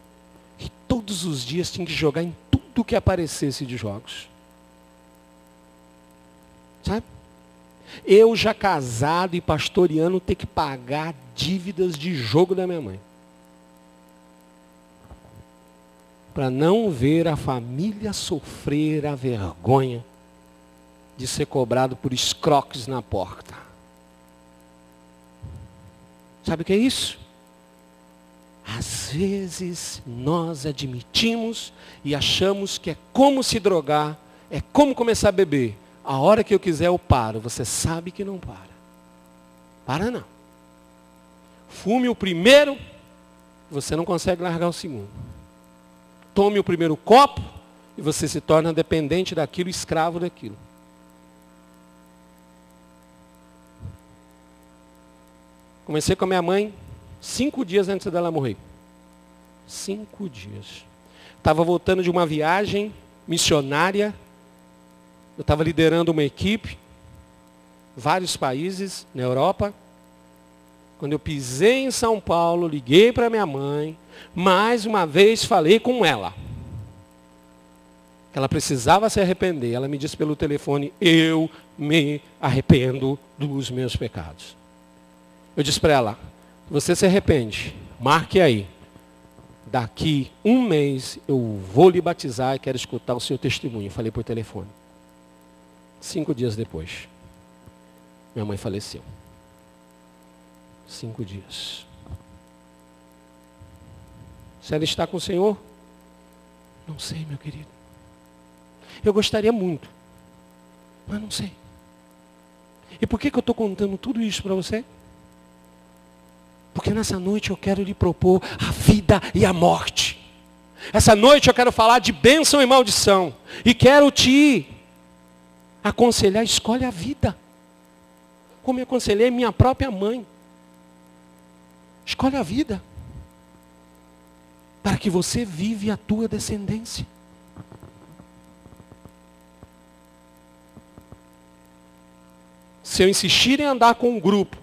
que todos os dias tinha que jogar em tudo que aparecesse de jogos. Sabe? Eu já casado e pastoreando ter que pagar dívidas de jogo da minha mãe. Para não ver a família sofrer a vergonha de ser cobrado por escroques na porta. Sabe o que é isso? Às vezes nós admitimos e achamos que é como se drogar, é como começar a beber. A hora que eu quiser eu paro. Você sabe que não para. Para não. Fume o primeiro, você não consegue largar o segundo. Tome o primeiro copo e você se torna dependente daquilo, escravo daquilo. Comecei com a minha mãe 5 dias antes dela morrer. 5 dias. Estava voltando de uma viagem missionária. Eu estava liderando uma equipe, vários países na Europa. Quando eu pisei em São Paulo, liguei para minha mãe, mais uma vez falei com ela. Ela precisava se arrepender. Ela me disse pelo telefone, eu me arrependo dos meus pecados. Eu disse para ela, você se arrepende, marque aí. Daqui 1 mês eu vou lhe batizar e quero escutar o seu testemunho. Falei por telefone. 5 dias depois, minha mãe faleceu. 5 dias. Se ela está com o Senhor? Não sei, meu querido. Eu gostaria muito, mas não sei. E por que eu estou contando tudo isso para você? Porque nessa noite eu quero lhe propor a vida e a morte. Essa noite eu quero falar de bênção e maldição. E quero te aconselhar, escolhe a vida. Como eu aconselhei minha própria mãe. Escolhe a vida. Para que você vive a tua descendência. Se eu insistir em andar com um grupo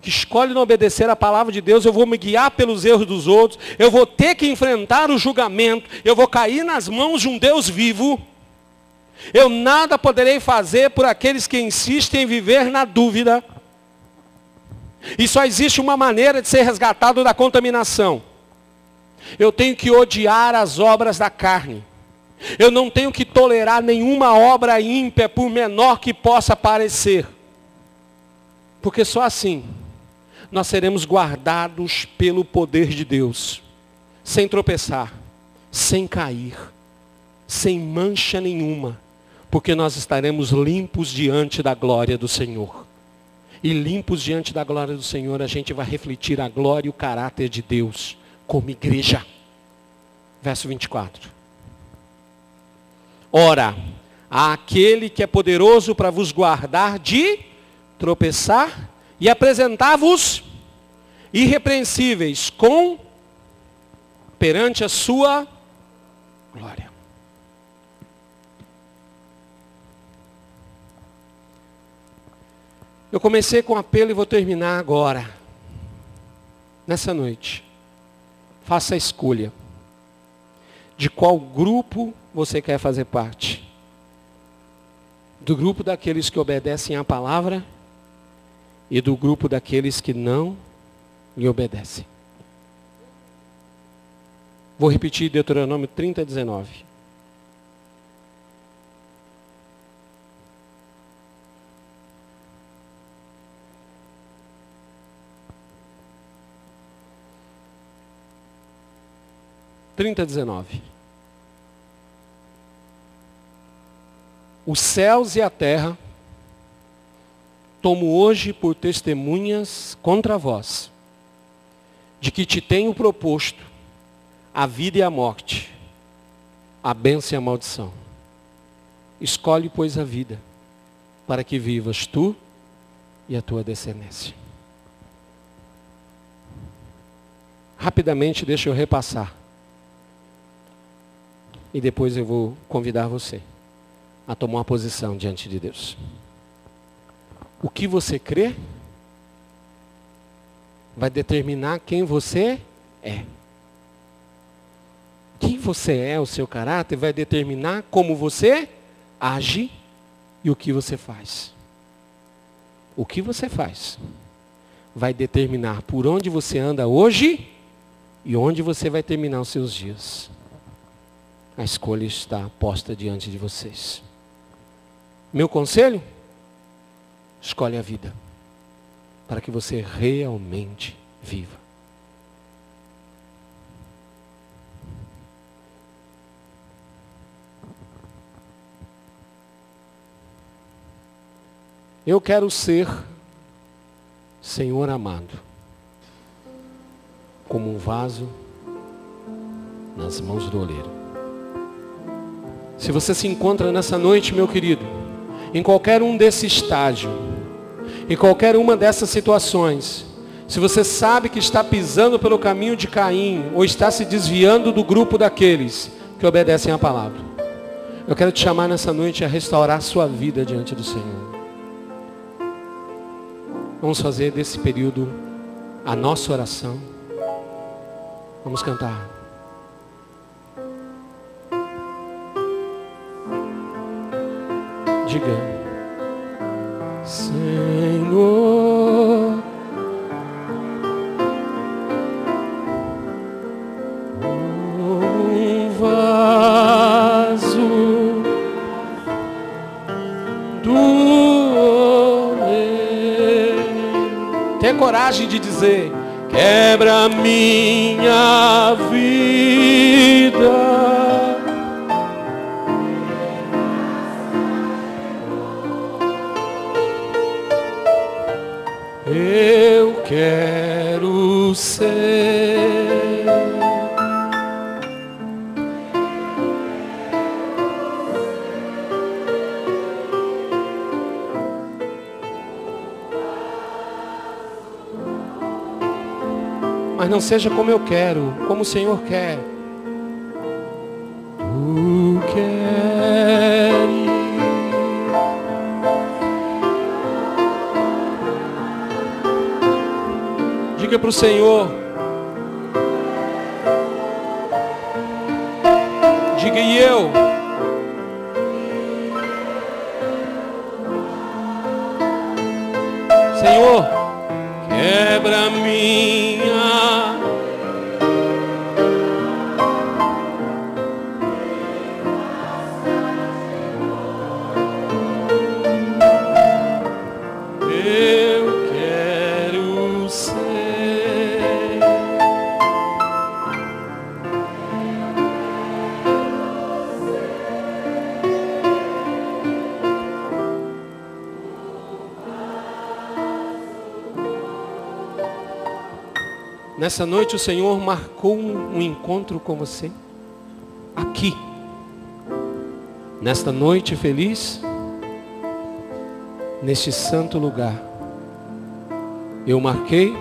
que escolhe não obedecer a palavra de Deus, eu vou me guiar pelos erros dos outros, eu vou ter que enfrentar o julgamento, eu vou cair nas mãos de um Deus vivo. Eu nada poderei fazer por aqueles que insistem em viver na dúvida. E só existe uma maneira de ser resgatado da contaminação. Eu tenho que odiar as obras da carne. Eu não tenho que tolerar nenhuma obra ímpia, por menor que possa parecer. Porque só assim nós seremos guardados pelo poder de Deus, sem tropeçar, sem cair, sem mancha nenhuma, porque nós estaremos limpos diante da glória do Senhor. E limpos diante da glória do Senhor, a gente vai refletir a glória e o caráter de Deus como igreja. Verso 24. Ora, há aquele que é poderoso para vos guardar de tropeçar e apresentar-vos irrepreensíveis perante a sua glória. Eu comecei com apelo e vou terminar agora. nessa noite, faça a escolha de qual grupo você quer fazer parte. Do grupo daqueles que obedecem à palavra e do grupo daqueles que não lhe obedecem. Vou repetir Deuteronômio 30, 19. Os céus e a terra tomo hoje por testemunhas contra vós, de que te tenho proposto a vida e a morte, a bênção e a maldição. Escolhe, pois, a vida, para que vivas tu e a tua descendência. Rapidamente, deixa eu repassar. E depois eu vou convidar você a tomar uma posição diante de Deus. O que você crê vai determinar quem você é. Quem você é, o seu caráter, vai determinar como você age e o que você faz. O que você faz vai determinar por onde você anda hoje e onde você vai terminar os seus dias. A escolha está posta diante de vocês. Meu conselho? Escolhe a vida, para que você realmente viva. Eu quero ser, Senhor amado, como um vaso nas mãos do oleiro. Se você se encontra nessa noite, meu querido, em qualquer um desse estágio, em qualquer uma dessas situações, se você sabe que está pisando pelo caminho de Caim, ou está se desviando do grupo daqueles que obedecem à palavra, eu quero te chamar nessa noite a restaurar sua vida diante do Senhor. Vamos fazer desse período a nossa oração. Vamos cantar. Diga, Senhor, um vaso do oleiro. Tenha coragem de dizer, quebra minha vida. Eu quero ser mas não seja como eu quero, como o Senhor quer. Tu queres. Diga para o Senhor. Diga, e eu? Senhor, quebra minha. Eu quero ser. Nessa noite o Senhor marcou um encontro com você, aqui, nesta noite feliz, neste santo lugar. Eu marquei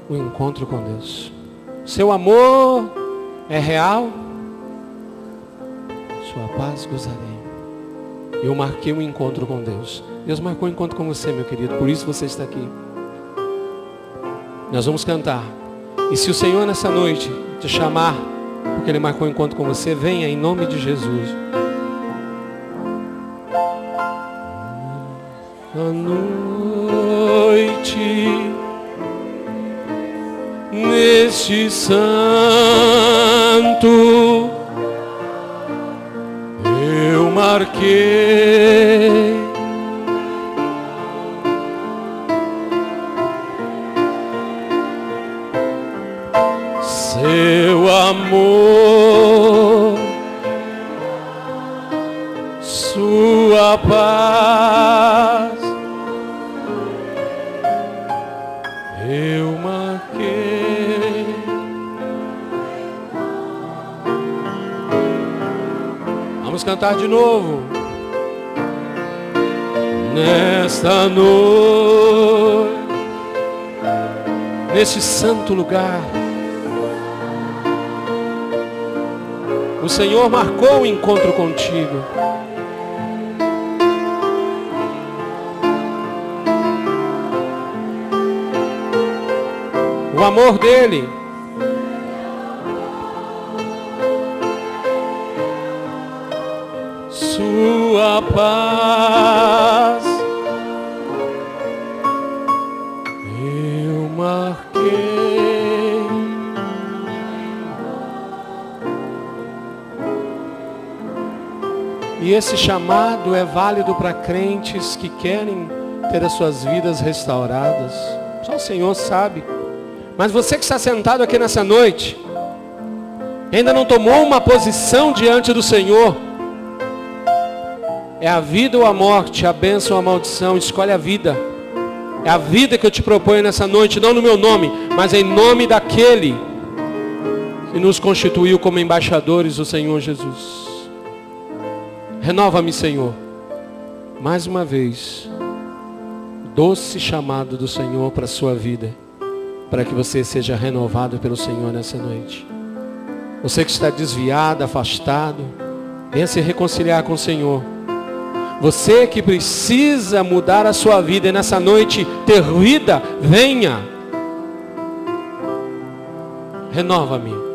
o encontro com Deus. Seu amor é real, sua paz gozarei. Eu marquei um encontro com Deus. Deus marcou um encontro com você, meu querido, por isso você está aqui. Nós vamos cantar. E se o Senhor nessa noite te chamar, porque Ele marcou um encontro com você, venha em nome de Jesus. À noite, neste santo, eu marquei seu amor, sua paz, eu marquei. Vamos cantar de novo. Nesta noite, neste santo lugar, o Senhor marcou o encontro contigo. O amor dele sua paz eu marquei. E esse chamado é válido para crentes que querem ter as suas vidas restauradas. Só o Senhor sabe. Mas você que está sentado aqui nessa noite, ainda não tomou uma posição diante do Senhor. É a vida ou a morte, a bênção ou a maldição, escolhe a vida. É a vida que eu te proponho nessa noite, não no meu nome, mas em nome daquele que nos constituiu como embaixadores do Senhor Jesus. Renova-me, Senhor, mais uma vez, doce chamado do Senhor para a sua vida, para que você seja renovado pelo Senhor nessa noite. Você que está desviado, afastado, venha se reconciliar com o Senhor. Você que precisa mudar a sua vida e nessa noite ter vida, venha. Renova-me.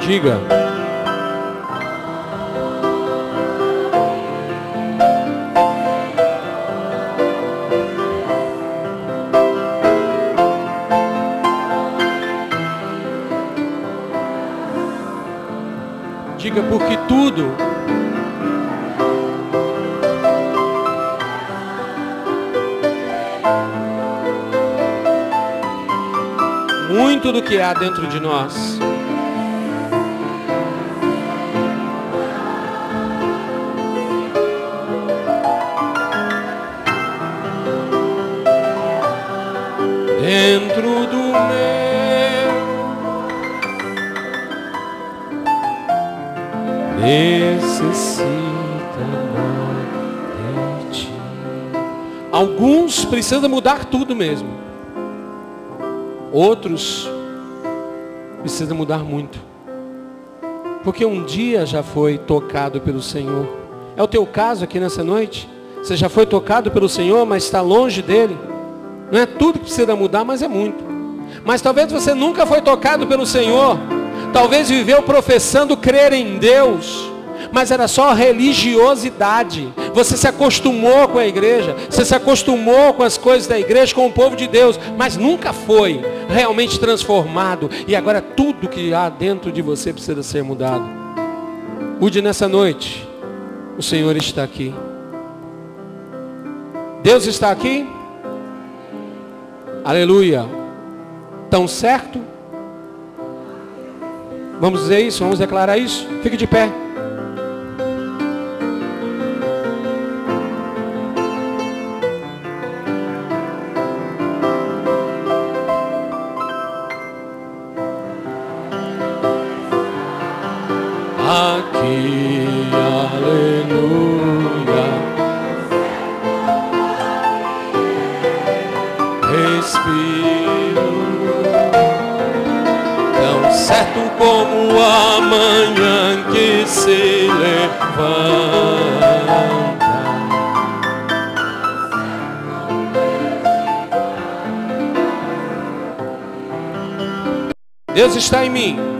Diga. Diga, porque tudo muito do que há dentro de nós dentro do meu necessita mais de ti. Alguns precisam mudar tudo mesmo. Outros precisam mudar muito. Porque um dia já foi tocado pelo Senhor. É o teu caso aqui nessa noite? Você já foi tocado pelo Senhor, mas está longe dele? Não é tudo que precisa mudar, mas é muito. Mas talvez você nunca foi tocado pelo Senhor. Talvez viveu professando crer em Deus, mas era só religiosidade. Você se acostumou com a igreja, você se acostumou com as coisas da igreja, com o povo de Deus, mas nunca foi realmente transformado. E agora tudo que há dentro de você precisa ser mudado. Mude nessa noite. O Senhor está aqui. Deus está aqui. Aleluia. Tão certo? Vamos dizer isso? Vamos declarar isso? Fique de pé. Aqui, aleluia. certo como a manhã que se levanta. Deus está em mim.